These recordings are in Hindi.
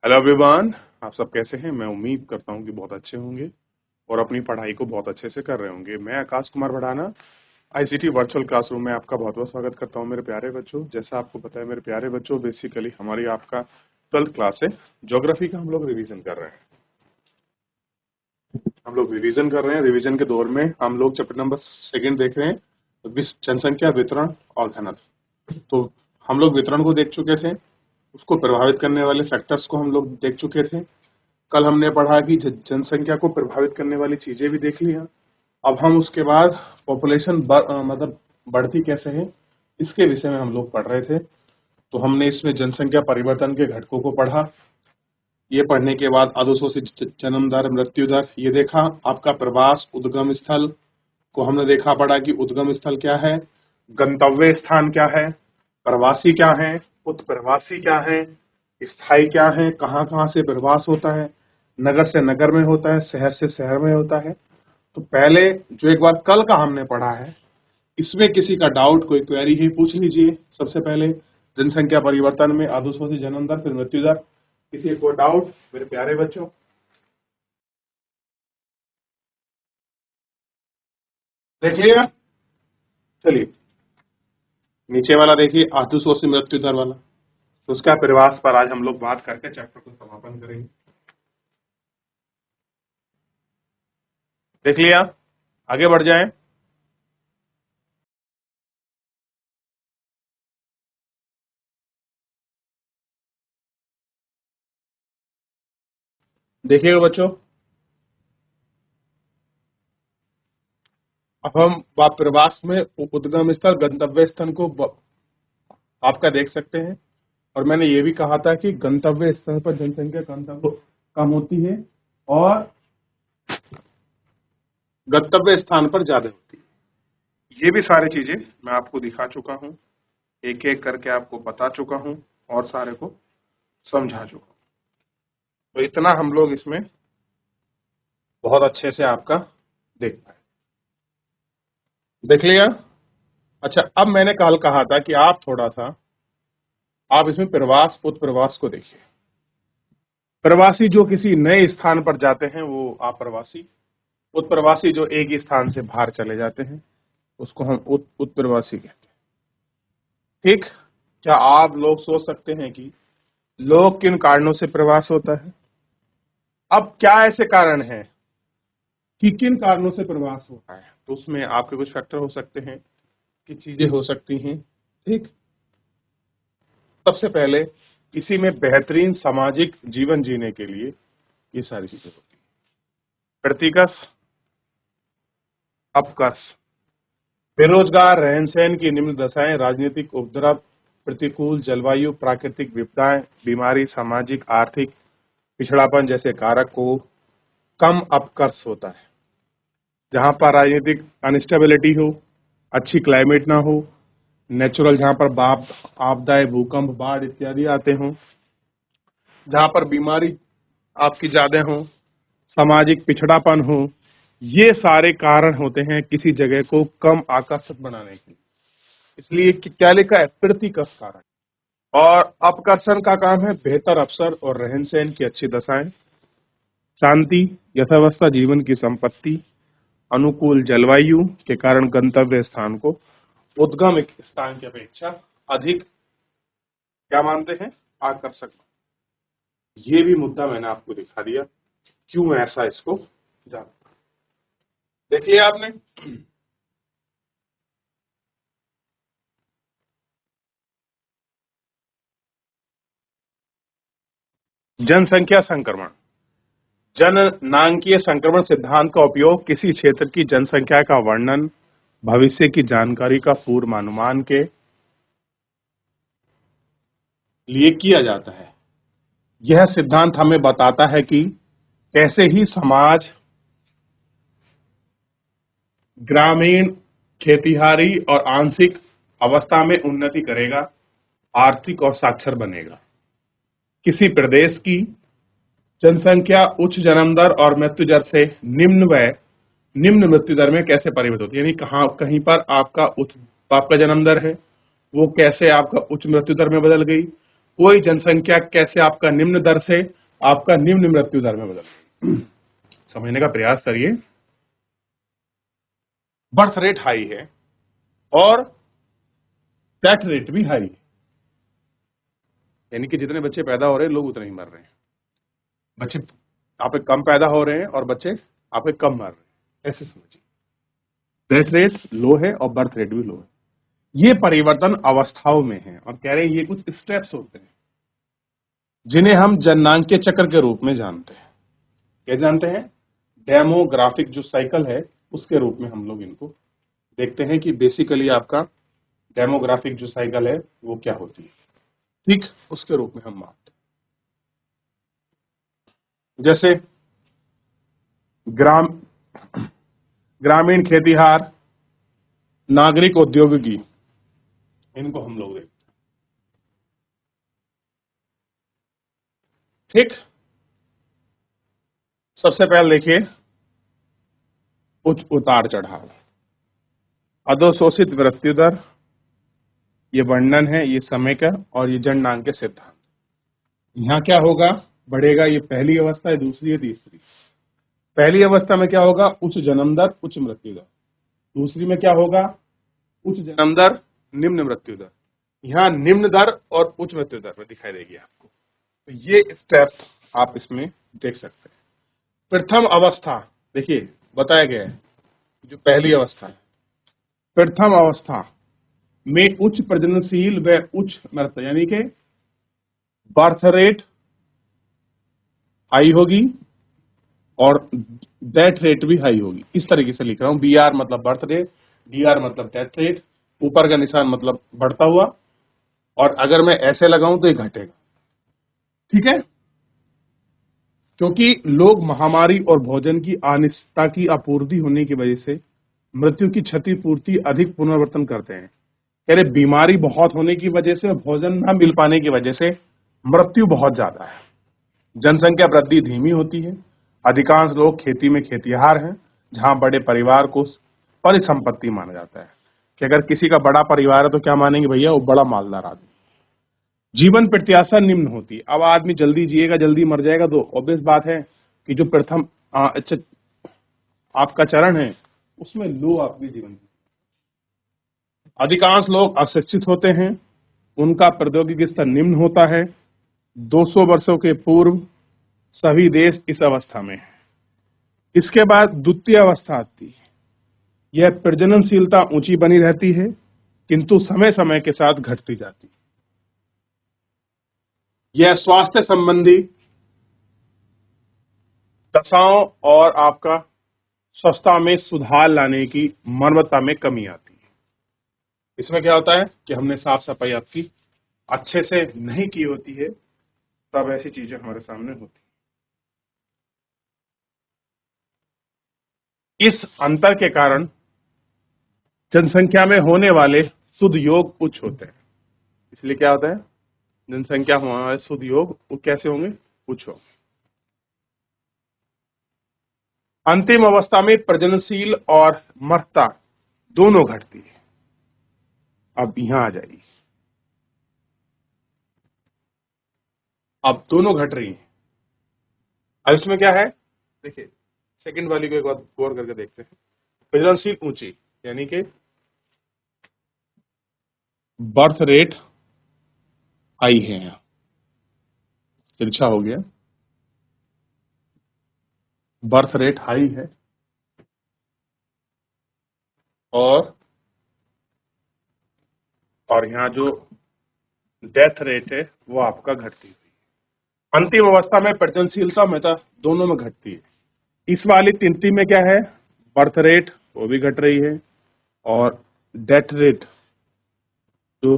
हेलो एवरीवन, आप सब कैसे हैं। मैं उम्मीद करता हूं कि बहुत अच्छे होंगे और अपनी पढ़ाई को बहुत अच्छे से कर रहे होंगे। मैं Akash Kumar Bhadana ICT virtual classroom में आपका बहुत बहुत स्वागत करता हूं। मेरे प्यारे बच्चों, जैसा आपको पता है मेरे प्यारे बच्चों, बेसिकली हमारी आपका 12th क्लास है। ज्योग्राफी का हम लोग रिवीजन कर रहे हैं। रिवीजन के दौर में हम लोग चैप्टर नंबर 2 देख रहे हैं, जनसंख्या, वितरण और घनत्व। तो हम लोग वितरण को देख चुके थे, उसको प्रभावित करने वाले फैक्टर्स को हम लोग देख चुके थे। कल हमने पढ़ा कि जनसंख्या को प्रभावित करने वाली चीजें भी देख लिया। अब हम उसके बाद पॉपुलेशन मतलब बढ़ती कैसे है, इसके विषय में हम लोग पढ़ रहे थे। तो हमने इसमें जनसंख्या परिवर्तन के घटकों को पढ़ा। ये पढ़ने के बाद अधोशोषित जन्म दर, मृत्यु दर ये देखा। आपका प्रवास, उद्गम स्थल को हमने देखा पढ़ा कि उद्गम स्थल क्या है, गंतव्य स्थान क्या है, प्रवासी क्या है, उत्प्रवासी क्या है, स्थायी क्या है, कहाँ कहाँ से प्रवास होता है, नगर से नगर में होता है, शहर से शहर में होता है। तो पहले जो एक बार कल का हमने पढ़ा है, इसमें किसी का डाउट, कोई क्वेरी है, पूछ लीजिए। सबसे पहले जनसंख्या परिवर्तन में अधोशोषित जन्म दर फिर मृत्यु दर, किसी को डाउट मेरे प्यारे बच्चों? देख लिया? चलिए नीचे वाला देखिए, अधोशोषित मृत्यु दर वाला। तो उसका प्रवास पर आज हम लोग बात करके चैप्टर को समापन करेंगे। देख लिया? आगे बढ़ जाएं। देखिएगा बच्चों, अब हम प्रवास में उद्गम स्थल, गंतव्य स्थल को आपका देख सकते हैं। और मैंने ये भी कहा था कि गंतव्य स्थल पर जनसंख्या कम होती है और गंतव्य स्थान पर ज्यादा होती है। ये भी सारी चीजें मैं आपको दिखा चुका हूं, एक एक करके आपको बता चुका हूं और सारे को समझा चुका हूं। तो इतना हम लोग इसमें बहुत अच्छे से आपका देख पाए। देख लिया? अच्छा, अब मैंने कल कहा था कि आप थोड़ा सा आप इसमें प्रवास, उत्प्रवास को देखिए। प्रवासी जो किसी नए स्थान पर जाते हैं वो अप्रवासी, उत्प्रवासी जो एक ही स्थान से बाहर चले जाते हैं उसको हम उत्प्रवासी कहते हैं। ठीक? क्या आप लोग सोच सकते हैं कि लोग किन कारणों से प्रवास होता है? अब क्या ऐसे कारण हैं कि किन कारणों से प्रवास होता है? तो उसमें आपके कुछ फैक्टर हो सकते हैं, कि चीजें हो सकती हैं। ठीक? सबसे पहले किसी में बेहतरीन सामाजिक जीवन जीने के लिए ये सारी चीजें होती हैं। प्रतिकर्ष, अपकर्ष, बेरोजगार, रहन सहन की निम्न दशाएं, राजनीतिक उपद्रव, प्रतिकूल जलवायु, प्राकृतिक विपदाएं, बीमारी, सामाजिक आर्थिक पिछड़ापन जैसे कारक को कम अपकर्ष होता है। जहां पर राजनीतिक अनस्टेबिलिटी हो, अच्छी क्लाइमेट ना हो, नेचुरल जहां पर आपदाएं, भूकंप, बाढ़ इत्यादि आते हों, जहां पर बीमारी आपकी ज्यादा हो, सामाजिक पिछड़ापन हो, ये सारे कारण होते हैं किसी जगह को कम आकर्षक बनाने के। इसलिए क्या लिखा है? प्रतिकर्ष कारक। और अपकर्षण का काम है बेहतर अवसर और रहन सहन की अच्छी दशाएं, शांति, यथावस्था जीवन की संपत्ति, अनुकूल जलवायु के कारण गंतव्य स्थान को उद्गम स्थान की अपेक्षा अधिक क्या मानते हैं? आकर्षक। ये भी मुद्दा मैंने आपको दिखा दिया, क्यों ऐसा इसको जाना। देख लिया आपने? जनसंख्या संक्रमण, जननांकीय संक्रमण सिद्धांत का उपयोग किसी क्षेत्र की जनसंख्या का वर्णन, भविष्य की जानकारी का पूर्वानुमान के लिए किया जाता है। यह सिद्धांत हमें बताता है कि कैसे ही समाज ग्रामीण, खेतिहरी और आंशिक अवस्था में उन्नति करेगा, आर्थिक और साक्षर बनेगा। किसी प्रदेश की जनसंख्या उच्च जन्म दर और मृत्यु दर से निम्न मृत्यु दर में कैसे परिवर्तित होती है, यानी कहीं पर आपका जन्म दर है, वो कैसे आपका उच्च मृत्यु दर में बदल गई, वही जनसंख्या कैसे आपका निम्न दर से आपका निम्न मृत्यु दर में बदल समझने का प्रयास करिए। बर्थ रेट हाई है और डेथ रेट भी हाई है, यानी कि जितने बच्चे पैदा हो रहे हैं लोग उतने ही मर रहे हैं। बच्चे आपके कम पैदा हो रहे हैं और बच्चे आपके कम मर रहे हैं, ऐसे समझिए। डेथ रेट लो है और बर्थ रेट भी लो है। ये परिवर्तन अवस्थाओं में है और कह रहे हैं ये कुछ स्टेप्स होते हैं जिन्हें हम जननांकीय चक्र के रूप में जानते हैं। क्या जानते हैं? डेमोग्राफिक जो साइकिल है उसके रूप में हम लोग इनको देखते हैं कि बेसिकली आपका डेमोग्राफिक जो साइकिल है वो क्या होती है, ठीक उसके रूप में हम मानते हैं। जैसे ग्रामीण खेतीहार, नागरिक औद्योगिकी, इनको हम लोग देखते हैं, ठीक। सबसे पहले देखिए उच्च उतार चढ़ाव, अधोशोषित मृत्यु दर, ये वर्णन है, ये समय का, और ये जननांग के सिद्धांत। यहां क्या होगा, बढ़ेगा, ये पहली अवस्था है, दूसरी है, तीसरी। पहली अवस्था में क्या होगा, उच्च जन्म दर उच्च मृत्यु दर। दूसरी में क्या होगा, उच्च जन्म दर निम्न मृत्यु दर। यहाँ निम्न दर और उच्च मृत्यु दर में दिखाई देगी आपको। तो ये स्टेप आप इसमें देख सकते हैं। प्रथम अवस्था देखिए बताया गया है, जो पहली अवस्था है, प्रथम अवस्था में उच्च प्रजननशील व उच्च मृत्यु यानी कि बर्थ रेट हाई होगी और डेथ रेट भी हाई होगी। इस तरीके से लिख रहा हूं, बी आर मतलब बर्थ रेट, डी आर मतलब डेथ रेट, ऊपर का निशान मतलब बढ़ता हुआ, और अगर मैं ऐसे लगाऊं तो ये घटेगा, ठीक है। क्योंकि लोग महामारी और भोजन की अनिश्चितता की आपूर्ति होने की वजह से मृत्यु की क्षतिपूर्ति अधिक पुनरावर्तन करते हैं। कह रहे बीमारी बहुत होने की वजह से, भोजन न मिल पाने की वजह से मृत्यु बहुत ज्यादा है। जनसंख्या वृद्धि धीमी होती है। अधिकांश लोग खेती में खेतिहार हैं, जहां बड़े परिवार को परिसंपत्ति माना जाता है कि अगर किसी का बड़ा परिवार है तो क्या मानेंगे भैया, वो बड़ा मालदार आदमी। जीवन प्रत्याशा निम्न होती है। अब आदमी जल्दी जिएगा जल्दी मर जाएगा, तो ऑब्वियस बात है कि जो प्रथम आपका चरण है उसमें लो आपके जीवन। अधिकांश लोग अशिक्षित होते हैं, उनका प्रौद्योगिकी स्तर निम्न होता है। 200 वर्षों के पूर्व सभी देश इस अवस्था में है। इसके बाद द्वितीय अवस्था आती है। यह प्रजननशीलता ऊंची बनी रहती है, किंतु समय समय के साथ घटती जाती है। यह स्वास्थ्य संबंधी दशाओं और आपका स्वच्छता में सुधार लाने की मानवता में कमी आती है। इसमें क्या होता है कि हमने साफ सफाई आपकी अच्छे से नहीं की होती है, तब ऐसी चीजें हमारे सामने होती है। इस अंतर के कारण जनसंख्या में होने वाले शुद्ध योग उच्च होते हैं। इसलिए क्या होता है, जनसंख्या होने वाले शुद्ध योग वो कैसे होंगे, उच्च होंगे। अंतिम अवस्था में प्रजननशील और मरता दोनों घटती है। अब यहां आ जाइए, अब दोनों घट रही हैं। अब इसमें क्या है, देखिए सेकंड वाली को एक बार गौर करके देखते हैं। प्रजननशील ऊंची यानी कि बर्थ रेट हाई है, यहां तिरछा हो गया, बर्थ रेट हाई है और यहां जो डेथ रेट है वो आपका घटती हुई। अंतिम अवस्था में प्रजननशीलता मृदा दोनों में घटती है। इस वाली तिनती में क्या है, बर्थ रेट वो भी घट रही है और डेथ रेट जो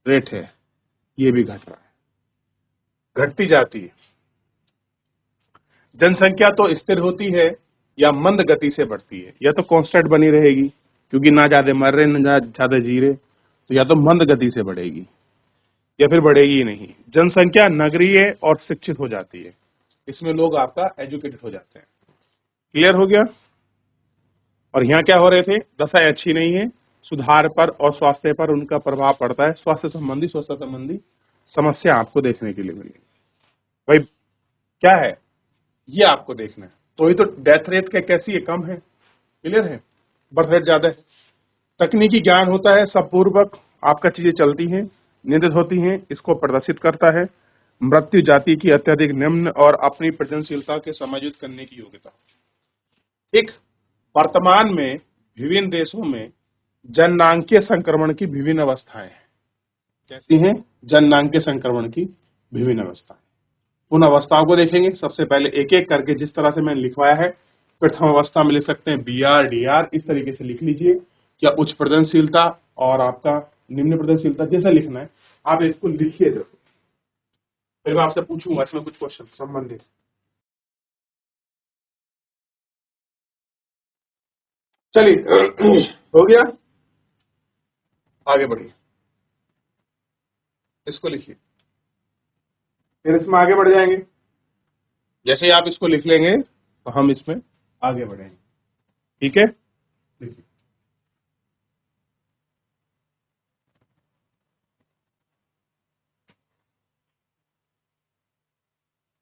रेट है ये भी घट रहा है, घटती जाती है। जनसंख्या तो स्थिर होती है या मंद गति से बढ़ती है, या तो कांस्टेंट बनी रहेगी क्योंकि ना ज्यादा मर रहे ना ज्यादा जी रहे, तो या तो मंद गति से बढ़ेगी या फिर बढ़ेगी ही नहीं। जनसंख्या नगरीय और शिक्षित हो जाती है, इसमें लोग आपका एजुकेटेड हो जाते हैं। क्लियर हो गया। और यहाँ क्या हो रहे थे, दशा अच्छी नहीं है, सुधार पर और स्वास्थ्य पर उनका प्रभाव पड़ता है, स्वास्थ्य संबंधी समस्या आपको देखने के लिए मिलेगी। भाई क्या है ये आपको देखना है। तो ही तो डेथ रेट कैसी है, कम है, क्लियर है, बर्थ रेट ज्यादा है। तकनीकी ज्ञान होता है सबपूर्वक आपका चीजें चलती हैं, नियंत्रित होती हैं, इसको प्रदर्शित करता है। मृत्यु जाति की अत्यधिक निम्न और अपनी प्रजननशीलता के समायोजित करने की योग्यता। एक वर्तमान में विभिन्न देशों में जननांगीय संक्रमण की विभिन्न अवस्थाएं हैं। कैसी हैं? जननांगीय संक्रमण की विभिन्न अवस्थाएं। उन अवस्थाओं को देखेंगे। सबसे पहले एक एक करके जिस तरह से मैंने लिखवाया है, प्रथम अवस्था में लिख सकते हैं BR DR, इस तरीके से लिख लीजिए। क्या उच्च प्रजननशीलता और आपका निम्न प्रजननशीलता, जैसा लिखना है आप इसको लिखिए। देखो फिर मैं आपसे पूछूंगा इसमें कुछ क्वेश्चन संबंधित। चलिए हो गया, आगे बढ़िए, इसको लिखिए, फिर इसमें आगे बढ़ जाएंगे। जैसे ही आप इसको लिख लेंगे तो हम इसमें आगे बढ़ेंगे, ठीक है। देखिए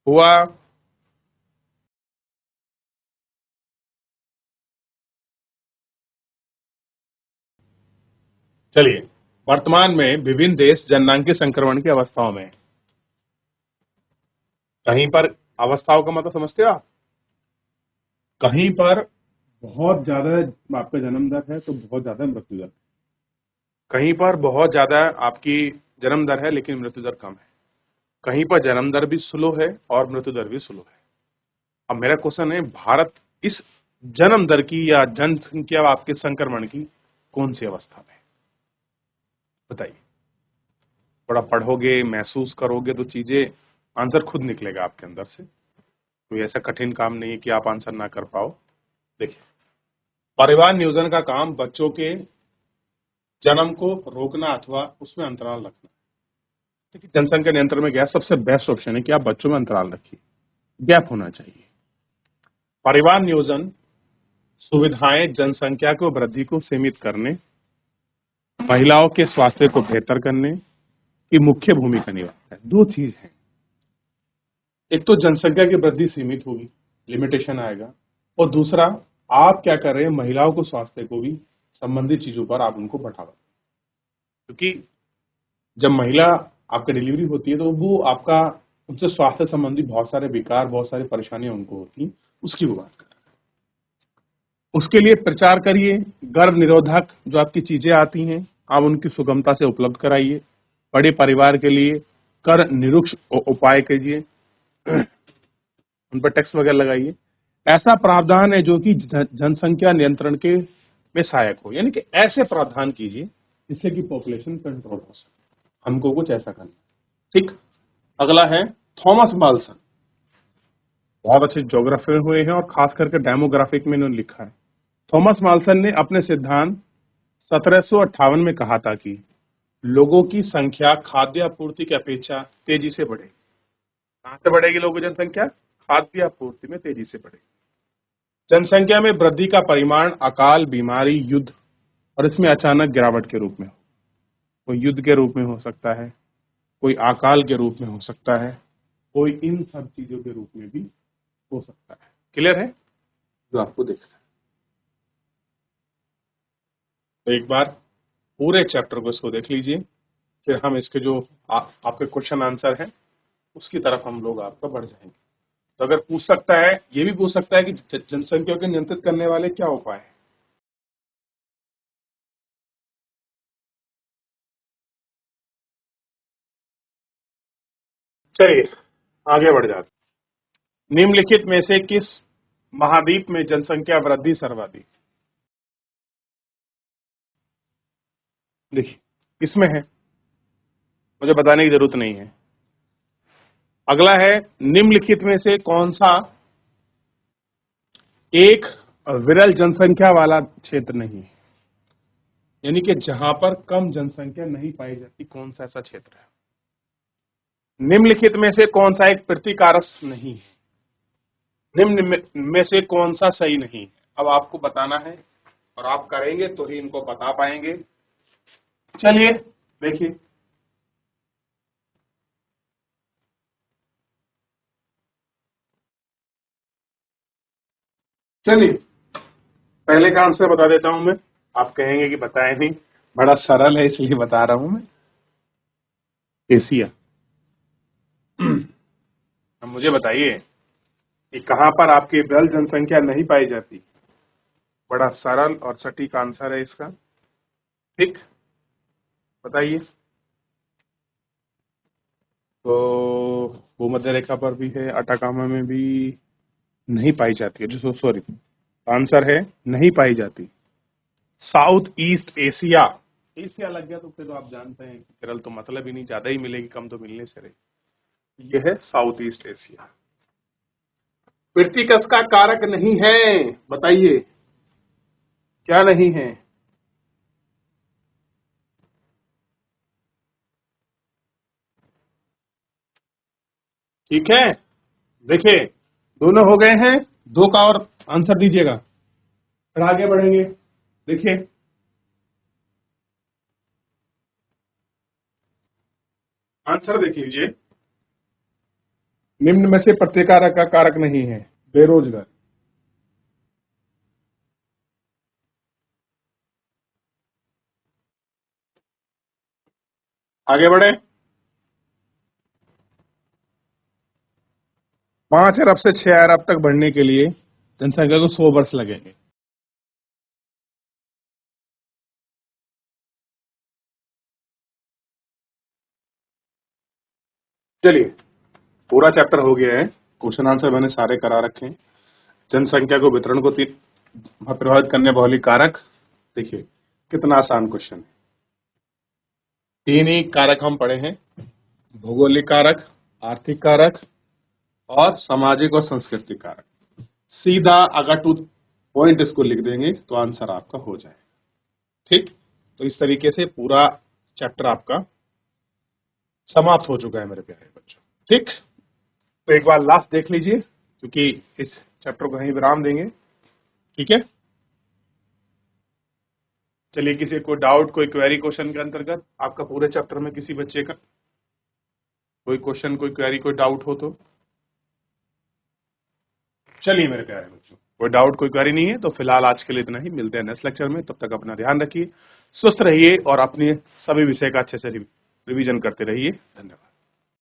हुआ, चलिए वर्तमान में विभिन्न देश जननांगीय संक्रमण की अवस्थाओं में। कहीं पर अवस्थाओं का मतलब समझते हो आप? कहीं पर बहुत ज्यादा आपका जन्म दर है तो बहुत ज्यादा मृत्यु दर, कहीं पर बहुत ज्यादा आपकी जन्म दर है लेकिन मृत्यु दर कम है, कहीं पर जन्म दर भी स्लो है और मृत्यु दर भी स्लो है। अब मेरा क्वेश्चन है, भारत इस जन्म दर की या जनसंख्या आपके संक्रमण की कौन सी अवस्था में, बताइए। थोड़ा पढ़ोगे, महसूस करोगे तो चीजें, आंसर खुद निकलेगा आपके अंदर से। कोई ऐसा कठिन काम नहीं है कि आप आंसर ना कर पाओ। देखिए, परिवार नियोजन का काम बच्चों के जन्म को रोकना अथवा उसमें अंतराल रखना। देखिए, जनसंख्या नियंत्रण में गैप सबसे बेस्ट ऑप्शन है कि आप बच्चों में अंतराल रखिए, गैप होना चाहिए। परिवार नियोजन सुविधाएं जनसंख्या को वृद्धि को सीमित करने, महिलाओं के स्वास्थ्य को बेहतर करने की मुख्य भूमिका निभाता है। दो चीज है, एक तो जनसंख्या की वृद्धि सीमित होगी, लिमिटेशन आएगा, और दूसरा आप क्या कर रहे हैं, महिलाओं को स्वास्थ्य को भी संबंधित चीजों पर आप उनको बढ़ावा, क्योंकि जब महिला आपका डिलीवरी होती है तो वो आपका उनसे स्वास्थ्य संबंधी बहुत सारे विकार, बहुत सारी परेशानियां उनको होती, उसकी वो बात कर रहे हैं। उसके लिए प्रचार करिए, गर्भ निरोधक जो आपकी चीजें आती हैं आप उनकी सुगमता से उपलब्ध कराइए। बड़े परिवार के लिए कर निरुक्ष उपाय कीजिए, उन पर टैक्स वगैरह लगाइए। ऐसा प्रावधान है जो कि जनसंख्या नियंत्रण के में सहायक हो, यानी कि ऐसे प्रावधान कीजिए जिससे कि पॉपुलेशन कंट्रोल हो सके। हमको कुछ ऐसा करना, ठीक। अगला है थॉमस माल्सन, बहुत अच्छे ज्योग्राफर हुए हैं और खास करके डेमोग्राफिक में इन्होंने लिखा है। थॉमस माल्सन ने अपने सिद्धांत 1758 में कहा था कि लोगों की संख्या खाद्य आपूर्ति की अपेक्षा तेजी से बढ़ेगी। कहां से बढ़ेगी लोगों की जनसंख्या? खाद्य आपूर्ति में तेजी से बढ़ेगी। जनसंख्या में वृद्धि का परिमाण अकाल, बीमारी, युद्ध और इसमें अचानक गिरावट के रूप में हो, कोई युद्ध के रूप में हो सकता है, कोई अकाल के रूप में हो सकता है, कोई इन सब चीजों के रूप में भी हो सकता है। क्लियर है जो आपको देखना है? तो एक बार पूरे चैप्टर को इसको देख लीजिए, फिर हम इसके जो आपके क्वेश्चन आंसर है उसकी तरफ हम लोग आपका बढ़ जाएंगे। तो अगर पूछ सकता है, ये भी पूछ सकता है कि जनसंख्या को नियंत्रित करने वाले क्या उपाय है। चलिए आगे बढ़ जाते। निम्नलिखित में से किस महाद्वीप में जनसंख्या वृद्धि सर्वाधिक? देखिए किसमें है, मुझे बताने की जरूरत नहीं है। अगला है, निम्नलिखित में से कौन सा एक विरल जनसंख्या वाला क्षेत्र नहीं है, यानी कि जहां पर कम जनसंख्या नहीं पाई जाती, कौन सा ऐसा क्षेत्र है? निम्नलिखित में से कौन सा एक प्रतिकारक नहीं है, निम्न में से कौन सा सही नहीं है? अब आपको बताना है और आप करेंगे तो ही इनको बता पाएंगे। चलिए देखिए, चलिए पहले का आंसर बता देता हूं मैं, आप कहेंगे कि बताए नहीं, बड़ा सरल है इसलिए बता रहा हूं मैं। एशिया। अब मुझे बताइए कि कहां पर आपकी विरल जनसंख्या नहीं पाई जाती। बड़ा सरल और सटीक आंसर है इसका। ठीक, बताइए। तो भूमध्य रेखा पर भी है, अटाकामा में भी नहीं पाई जाती है, जो सॉरी आंसर है नहीं पाई जाती। South east Asia. एशिया लग गया तो फिर तो आप जानते हैं कि केरल तो मतलब ही नहीं, ज्यादा ही मिलेगी, कम तो मिलने से रही। यह है साउथ ईस्ट एशिया। पृथ्वीकस का कारक नहीं है, बताइए क्या नहीं है। ठीक है, देखिए दोनों हो गए हैं, दो का और आंसर दीजिएगा, फिर आगे बढ़ेंगे। देखिए आंसर देख लीजिए, निम्न में से प्रत्येक कारक का कारक नहीं है। बेरोजगार। आगे बढ़े। 5 अरब से 6 अरब तक बढ़ने के लिए जनसंख्या को 100 वर्ष लगेंगे। चलिए पूरा चैप्टर हो गया है, क्वेश्चन आंसर मैंने सारे करा रखे हैं। जनसंख्या को वितरण को प्रभावित करने वाले कारक, देखिए कितना आसान क्वेश्चन है। 3 ही कारक हम पढ़े हैं, भौगोलिक कारक, आर्थिक कारक और सामाजिक और सांस्कृतिक कारक। सीधा अगर टू पॉइंट इसको लिख देंगे तो आंसर आपका हो जाए। ठीक, तो इस तरीके से पूरा चैप्टर आपका समाप्त हो चुका है मेरे प्यारे बच्चों। ठीक, तो एक बार लास्ट देख लीजिए, क्योंकि इस चैप्टर को यहीं विराम देंगे। ठीक है, चलिए किसी कोई डाउट, कोई क्वेरी क्वेश्चन के अंतर्गत आपका पूरे चैप्टर में किसी बच्चे का कोई क्वेश्चन, कोई क्वेरी, कोई डाउट हो तो। चलिए मेरे प्यारे बच्चों, कोई डाउट कोई क्वेरी नहीं है तो फिलहाल आज के लिए इतना ही, मिलते हैं नेक्स्ट लेक्चर में। तब तक अपना ध्यान रखिए, स्वस्थ रहिए और अपने सभी विषय का अच्छे से रिवीजन करते रहिए। धन्यवाद।